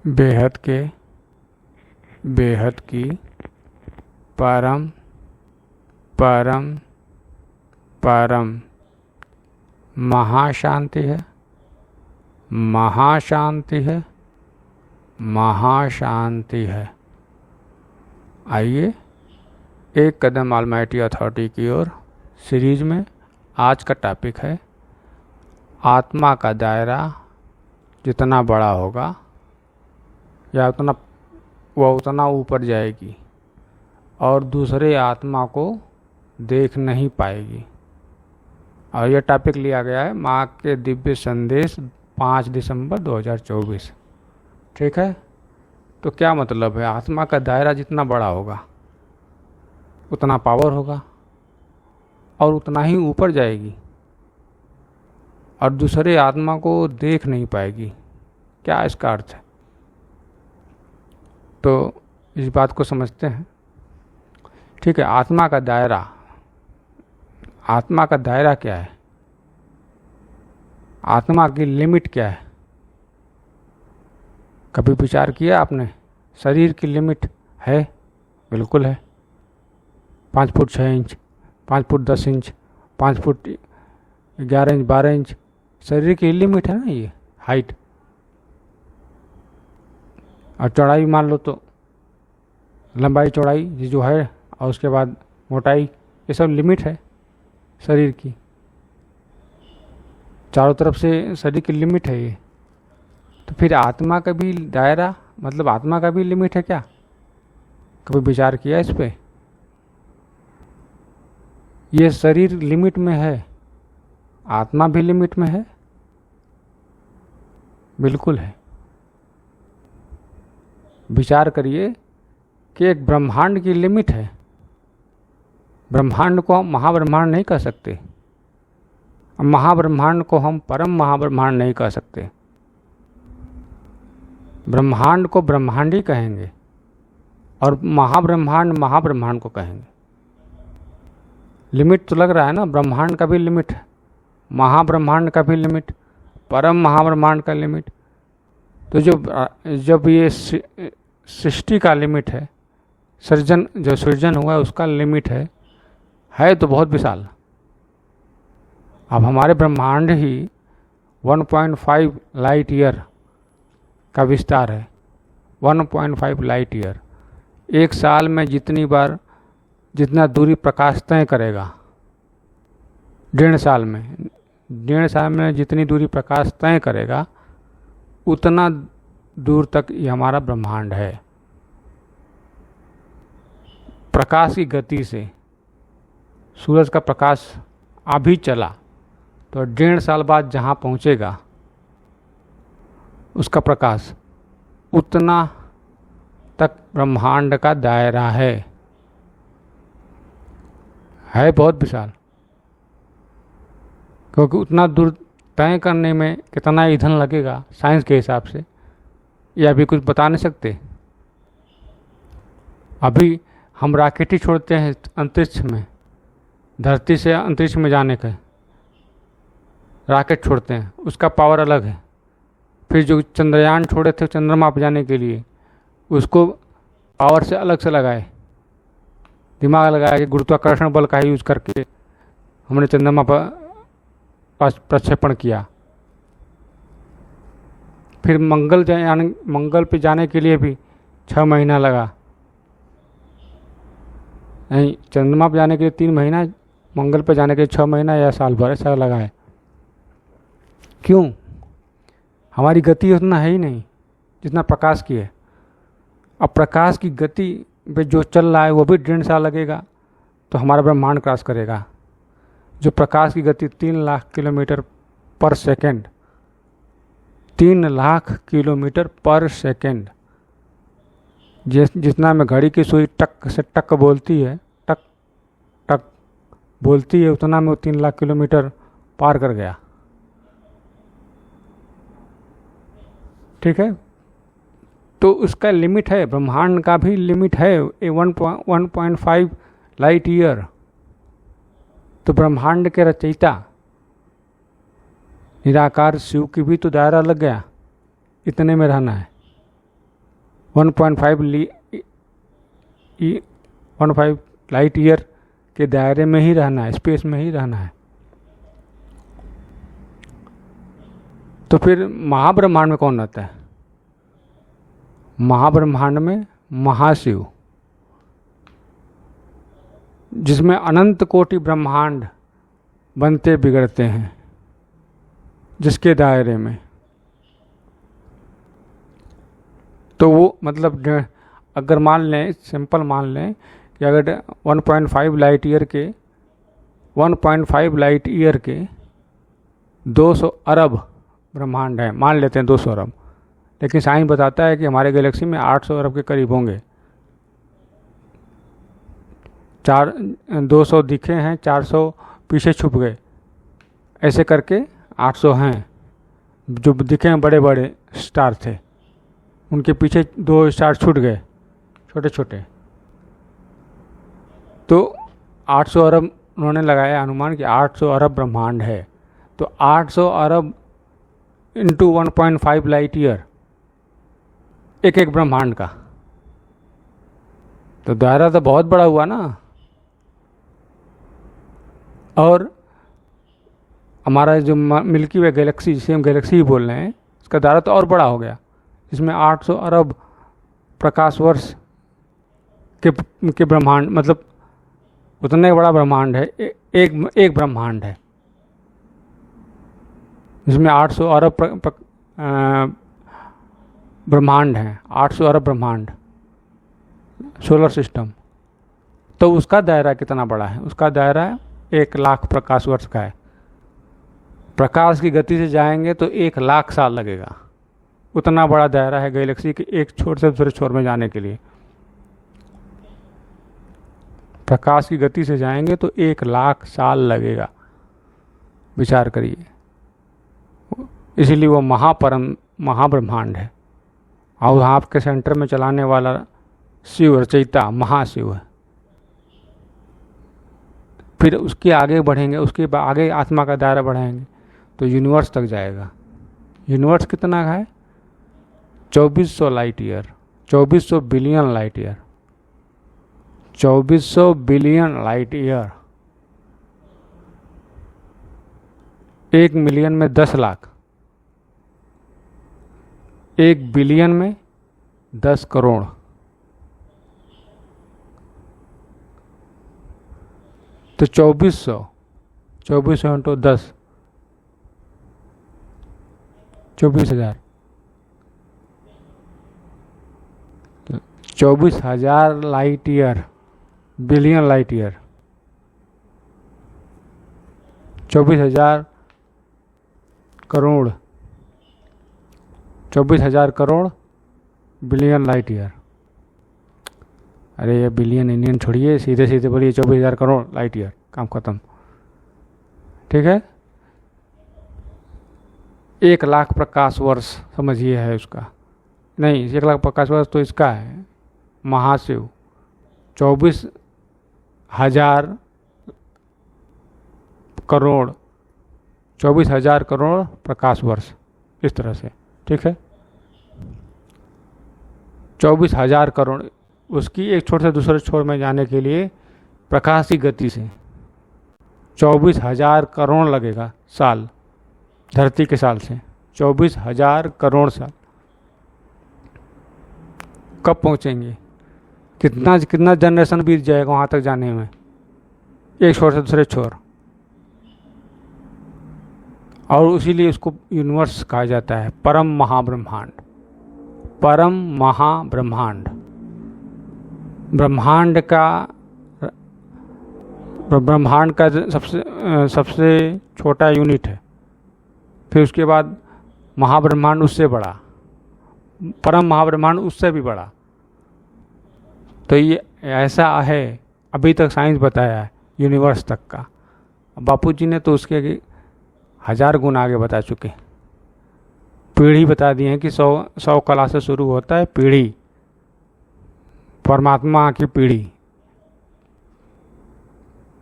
बेहद के बेहद की परम परम परम महाशांति है, महाशांति है, महाशांति है। आइए एक कदम ऑलमाइटी अथॉरिटी की ओर सीरीज में आज का टॉपिक है आत्मा का दायरा जितना बड़ा होगा या उतना ऊपर जाएगी और दूसरे आत्मा को देख नहीं पाएगी। और यह टॉपिक लिया गया है माँ के दिव्य संदेश 5 दिसंबर 2024। ठीक है, तो क्या मतलब है? आत्मा का दायरा जितना बड़ा होगा उतना पावर होगा और उतना ही ऊपर जाएगी और दूसरे आत्मा को देख नहीं पाएगी। क्या इसका अर्थ है? तो इस बात को समझते हैं। ठीक है, आत्मा का दायरा क्या है? आत्मा की लिमिट क्या है? कभी विचार किया आपने? शरीर की लिमिट है, बिल्कुल है। 5 foot 6 inch, 5 foot 10 inch, 5 foot 11 inch, 12 inch शरीर की लिमिट है ना, ये हाइट। और चौड़ाई मान लो तो लंबाई चौड़ाई जो है, और उसके बाद मोटाई, ये सब लिमिट है शरीर की। चारों तरफ से शरीर की लिमिट है ये। तो फिर आत्मा का भी दायरा मतलब आत्मा का भी लिमिट है क्या? कभी विचार किया इस पे? ये शरीर लिमिट में है, आत्मा भी लिमिट में है, बिल्कुल है। विचार करिए कि एक ब्रह्मांड की लिमिट है। ब्रह्मांड को हम महाब्रह्मांड नहीं कह सकते, महाब्रह्मांड को हम परम महाब्रह्मांड नहीं कह सकते। ब्रह्मांड को ब्रह्मांड ही कहेंगे और महाब्रह्मांड महाब्रह्मांड को कहेंगे। लिमिट तो लग रहा है ना, ब्रह्मांड का भी लिमिट है, महाब्रह्मांड का भी लिमिट, परम महाब्रह्मांड का लिमिट। तो जब ये सृष्टि का लिमिट है, जो सृजन हुआ है उसका लिमिट है तो बहुत विशाल। अब हमारे ब्रह्मांड ही 1.5 लाइट ईयर का विस्तार है। 1.5 लाइट ईयर एक साल में जितना दूरी प्रकाश तय करेगा, 1.5 साल में जितनी दूरी प्रकाश तय करेगा उतना दूर तक ये हमारा ब्रह्मांड है। प्रकाश की गति से सूरज का प्रकाश अभी चला तो 1.5 साल बाद जहाँ पहुँचेगा उसका प्रकाश, उतना तक ब्रह्मांड का दायरा है बहुत विशाल। क्योंकि उतना दूर तय करने में कितना ईंधन लगेगा साइंस के हिसाब से ये अभी कुछ बता नहीं सकते। अभी हम रॉकेट ही छोड़ते हैं अंतरिक्ष में, धरती से अंतरिक्ष में जाने का रॉकेट छोड़ते हैं, उसका पावर अलग है। फिर जो चंद्रयान छोड़े थे चंद्रमा पर जाने के लिए, उसको पावर से अलग से लगाए, दिमाग लगाया कि गुरुत्वाकर्षण बल का यूज़ करके हमने चंद्रमा पर प्रक्षेपण किया। फिर मंगल पे जाने के लिए भी 6 महीना लगा। नहीं, चंद्रमा पे जाने के लिए 3 महीना, मंगल पे जाने के लिए 6 महीना या साल भर ऐसा लगा है। क्यों? हमारी गति उतना है ही नहीं जितना प्रकाश की है। अब प्रकाश की गति पे जो चल रहा है वो भी 1.5 साल लगेगा तो हमारा ब्रह्मांड क्रॉस करेगा। जो प्रकाश की गति 3 लाख किलोमीटर पर सेकेंड, 3 लाख किलोमीटर पर सेकेंड, जितना में घड़ी की सुई टक से टक बोलती है, टक टक बोलती है, उतना में वो 3 लाख किलोमीटर पार कर गया। ठीक है, तो उसका लिमिट है, ब्रह्मांड का भी लिमिट है 1.5 लाइट ईयर। तो ब्रह्मांड के रचयिता निराकार शिव की भी तो दायरा लग गया, इतने में रहना है। 1.5 लाइट ईयर के दायरे में ही रहना है, स्पेस में ही रहना है। तो फिर महाब्रह्मांड में कौन रहता है? महाब्रह्मांड में महाशिव, जिसमें अनंत कोटि ब्रह्मांड बनते बिगड़ते हैं, जिसके दायरे में। तो वो मतलब अगर मान लें, सिंपल मान लें कि अगर 1.5 लाइट ईयर के 200 अरब ब्रह्मांड है, मान लेते हैं 200 अरब, लेकिन साइंस बताता है कि हमारे गैलेक्सी में 800 अरब के करीब होंगे। 200 दिखे हैं, 400 पीछे छुप गए, ऐसे करके 800 हैं जो दिखे हैं, बड़े बड़े स्टार थे, उनके पीछे 2 स्टार छूट गए छोटे छोटे। तो 800 अरब उन्होंने लगाया अनुमान कि 800 अरब ब्रह्मांड है। तो 800 अरब इंटू 1.5 लाइट ईयर एक एक ब्रह्मांड का, तो दायरा तो बहुत बड़ा हुआ ना। और हमारा जो मिल्की वे गैलेक्सी, जिसे हम गैलेक्सी ही बोल रहे हैं, उसका दायरा तो और बड़ा हो गया, इसमें 800 अरब प्रकाश वर्ष के ब्रह्मांड, मतलब उतना ही बड़ा ब्रह्मांड है, एक ब्रह्मांड है जिसमें 800 अरब ब्रह्मांड हैं, 800 अरब ब्रह्मांड सोलर सिस्टम। तो उसका दायरा कितना बड़ा है? उसका दायरा 1 लाख प्रकाश वर्ष का है। प्रकाश की गति से जाएंगे तो 1 लाख साल लगेगा, उतना बड़ा दायरा है गैलेक्सी के एक छोर से दूसरे छोर में जाने के लिए। प्रकाश की गति से जाएंगे तो 1 लाख साल लगेगा, विचार करिए। इसीलिए वो महाब्रह्मांड है। और आपके सेंटर में चलाने वाला शिव रचयिता महाशिव है। फिर उसके आगे बढ़ेंगे, उसके आगे आत्मा का दायरा बढ़ाएंगे तो यूनिवर्स तक जाएगा। यूनिवर्स कितना है? 2400 light year, 2400 billion light year, 2400 billion light year. 1 million में 10 लाख, 1 बिलियन में 10 करोड़। तो 2400 into 10, 24,000, 24,000 light year, billion light year, 24,000 crore, 24,000 crore billion light year. अरे ये बिलियन इंडियन छोड़िए, सीधे सीधे बोलिए 24,000 करोड़ लाइट ईयर, काम खत्म। ठीक है। 1 लाख प्रकाश वर्ष समझिए है उसका, नहीं 1 लाख प्रकाश वर्ष तो इसका है महाशिव। 24,000 करोड़, 24,000 करोड़ प्रकाश वर्ष, इस तरह से। ठीक है। 24,000 करोड़, उसकी एक छोर से दूसरे छोर में जाने के लिए प्रकाश की गति से 24,000 करोड़ लगेगा साल, धरती के साल से 24,000 करोड़ साल। कब पहुंचेंगे? कितना जनरेशन बीत जाएगा वहां तक जाने में, एक छोर से दूसरे छोर। और इसीलिए उसको यूनिवर्स कहा जाता है, परम महाब्रह्मांड। परम महाब्रह्मांड ब्रह्मांड का सबसे छोटा यूनिट है। फिर उसके बाद महाब्रह्मांड उससे बड़ा, परम महाब्रह्मांड उससे भी बड़ा। तो ये ऐसा है, अभी तक साइंस बताया है यूनिवर्स तक का। बापूजी ने तो उसके 1000 गुण आगे बता चुके। पीढ़ी बता दी है कि 100 कला से शुरू होता है पीढ़ी, परमात्मा की पीढ़ी,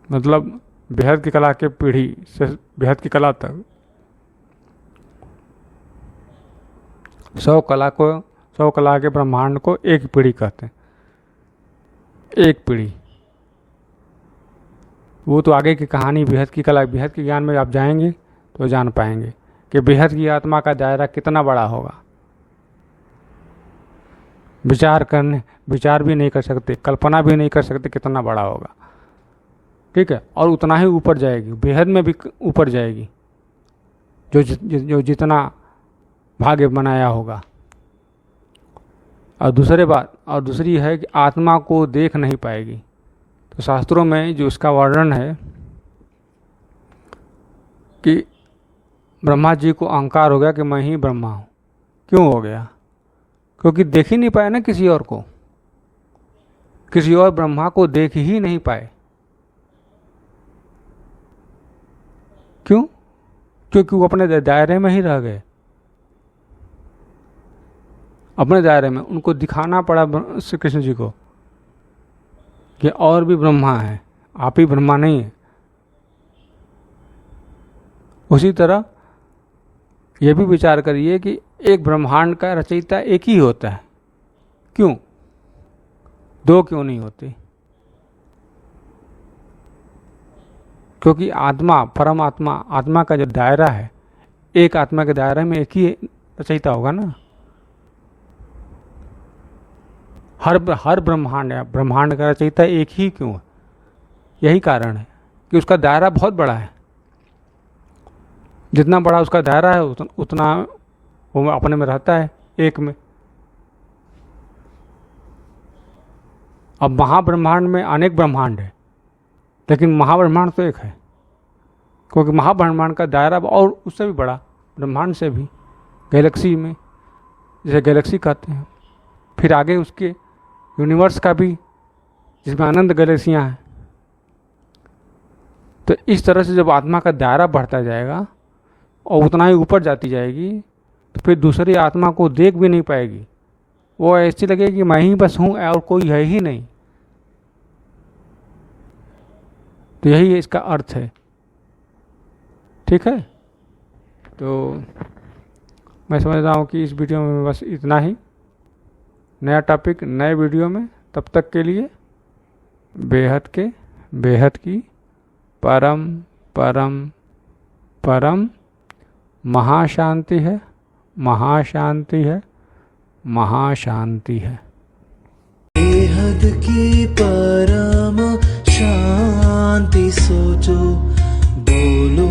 मतलब बेहद की कला के पीढ़ी से बेहद की कला तक। 100 100 कला के ब्रह्मांड को एक पीढ़ी कहते हैं, एक पीढ़ी। वो तो आगे की कहानी बेहद की कला, बेहद के ज्ञान में आप जाएंगे तो जान पाएंगे कि बेहद की आत्मा का दायरा कितना बड़ा होगा। विचार भी नहीं कर सकते, कल्पना भी नहीं कर सकते कितना बड़ा होगा। ठीक है, और उतना ही ऊपर जाएगी, बेहद में भी ऊपर जाएगी, जो जितना भाग्य बनाया होगा। और दूसरी है कि आत्मा को देख नहीं पाएगी। तो शास्त्रों में जो इसका वर्णन है कि ब्रह्मा जी को अहंकार हो गया कि मैं ही ब्रह्मा हूँ। क्यों हो गया? क्योंकि देख ही नहीं पाए ना किसी और को, किसी और ब्रह्मा को देख ही नहीं पाए। क्यों? क्योंकि वो अपने दायरे में ही रह गए, अपने दायरे में। उनको दिखाना पड़ा श्री कृष्ण जी को कि और भी ब्रह्मा है, आप ही ब्रह्मा नहीं है। उसी तरह ये भी विचार करिए कि एक ब्रह्मांड का रचयिता एक ही होता है। क्यों? दो क्यों नहीं होते? क्योंकि आत्मा, परमात्मा, आत्मा का जो दायरा है, एक आत्मा के दायरे में एक ही रचयिता होगा ना। हर ब्रह्मांड का रचयिता एक ही क्यों है? यही कारण है कि उसका दायरा बहुत बड़ा है। जितना बड़ा उसका दायरा है उतना वो अपने में रहता है, एक में। अब महाब्रह्मांड में अनेक ब्रह्मांड है, लेकिन महाब्रह्मांड तो एक है, क्योंकि महाब्रह्मांड का दायरा और उससे भी बड़ा, ब्रह्मांड से भी, गैलेक्सी में, जैसे गैलेक्सी कहते हैं। फिर आगे उसके यूनिवर्स का भी, जिसमें अनंत गैलेक्सियाँ हैं। तो इस तरह से जब आत्मा का दायरा बढ़ता जाएगा और उतना ही ऊपर जाती जाएगी, तो फिर दूसरी आत्मा को देख भी नहीं पाएगी। वो ऐसी लगेगी कि मैं ही बस हूँ और कोई है ही नहीं। तो यही इसका अर्थ है। ठीक है, तो मैं समझता हूँ कि इस वीडियो में बस इतना ही। नया टॉपिक नए वीडियो में, तब तक के लिए बेहद की परम परम परम महाशांति है, महाशांति है, महाशांति है। बेहद की परम शांति सोचो, बोलो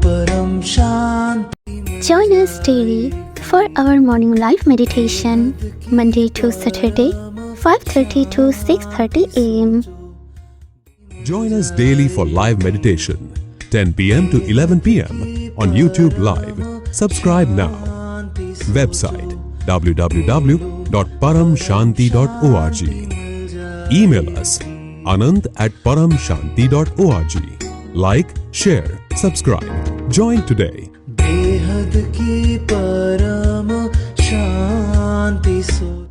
परम शांति। Join us daily for our morning live meditation, Monday to Saturday, 5:30 to 6:30 a.m. Join us daily for live meditation, 10 p.m. to 11 p.m. on YouTube Live. Subscribe now. Website www.paramshanti.org. Email us anant@paramshanti.org. Like, share, subscribe. Join today. बेहद की परम शांति सोचो।